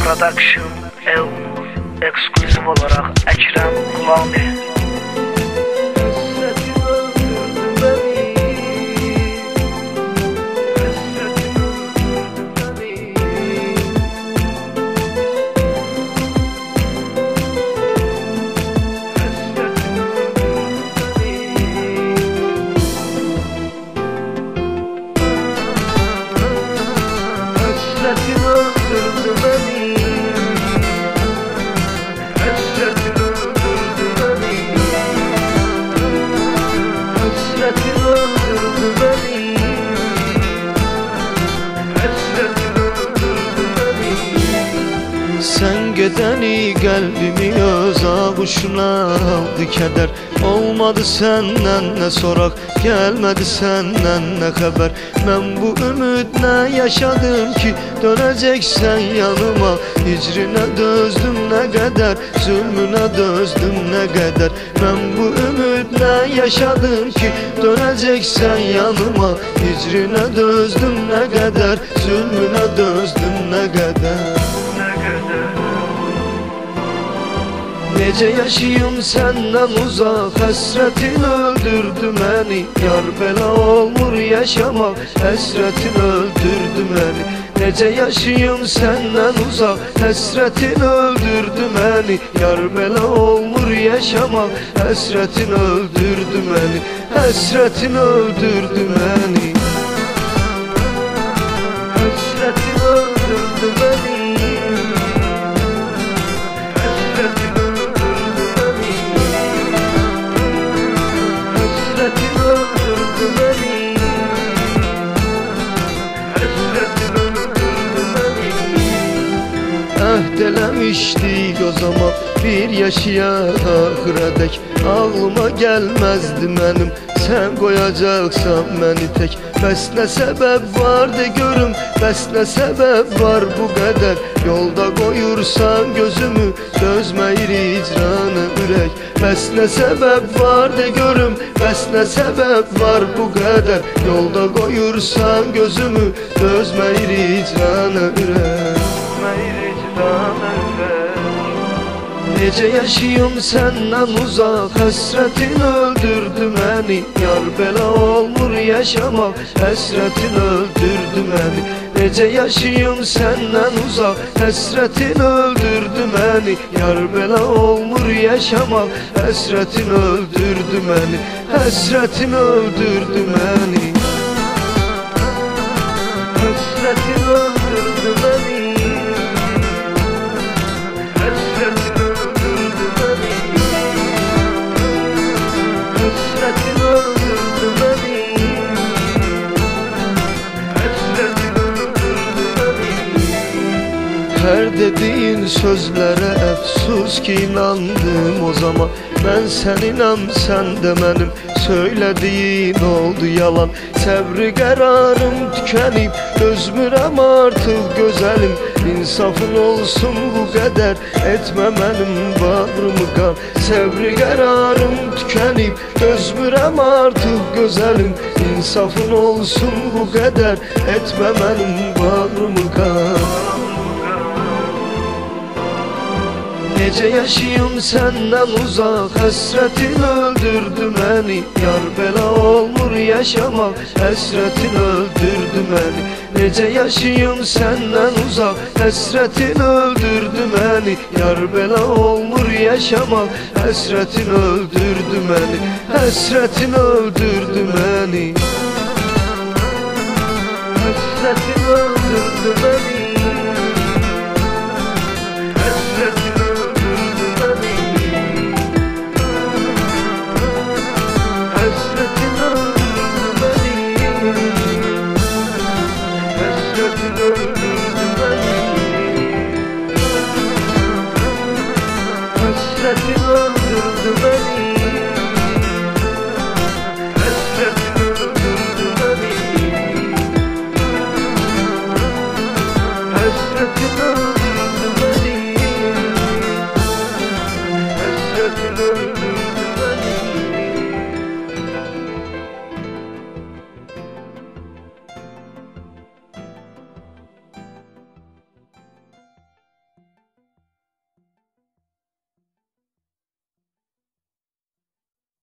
Production Elnur eksklusif olarak Ekrem Kulağni. Hasretin öldürdü beni, hasretin öldürdü beni, hasretin öldürdü beni, hasretin öldürdü beni. Sen gedeni kalbimi öz ağuşuna aldı keder. Olmadı senden ne sorak, gelmedi senden ne haber. Ben bu ümidle yaşadım ki döneceksen yanıma. Hicrine dözdüm ne kadar, zulmüne dözdüm ne kadar. Ben bu ümidle yaşadım ki döneceksen yanıma. Hicrine dözdüm ne kadar, zulmüne dözdüm ne kadar. Nece yaşayım senden uzak, hasretin öldürdü beni. Yar bela olmur yaşamak, hasretin öldürdü beni. Nece yaşayım senden uzak, hasretin öldürdü beni. Yar bela olmur yaşamak, hasretin öldürdü beni. Hasretin öldürdü beni, hasretin öldürdü beni. Delemiştik o zaman bir yaşaya ahıra dek. Ağlıma gelmezdi benim sen koyacaksan beni tek. Bəs ne sebep var de görüm, bəs ne sebep var bu kadar. Yolda koyursan gözümü, dözmeyir icranı ürek. Bəs ne sebep var de görüm, bəs ne sebep var bu kadar. Yolda koyursan gözümü, dözmeyir icranı ürek. Nece yaşayım senden uzak, hasretin öldürdü beni. Yar bela olmur yaşamak, hasretin öldürdü beni. Nece yaşayım senden uzak, hasretin öldürdü beni. Yar bela olmur yaşamak, hasretin öldürdü beni. Hasretin öldürdü beni, hasretin öldürdü beni. Her dediğin sözlere efsus ki inandım o zaman. Ben sen inan sen de benim söylediğin oldu yalan. Səbri qərarım tükenip dözmürəm artık gözelim. İnsafın olsun bu kadar, etme benim bağrımı kan. Səbri qərarım tükenip dözmürəm artık gözelim. İnsafın olsun bu kadar, etme benim bağrımı kan. Nece yaşayım senden uzak, hasretin öldürdü beni. Yar bela olmur yaşamak, hasretin öldürdü beni. Nece yaşayım senden uzak, hasretin öldürdü beni. Yar bela olmur yaşamak, hasretin öldürdü beni. Hasretin öldürdü beni, hasretin öldürdü beni.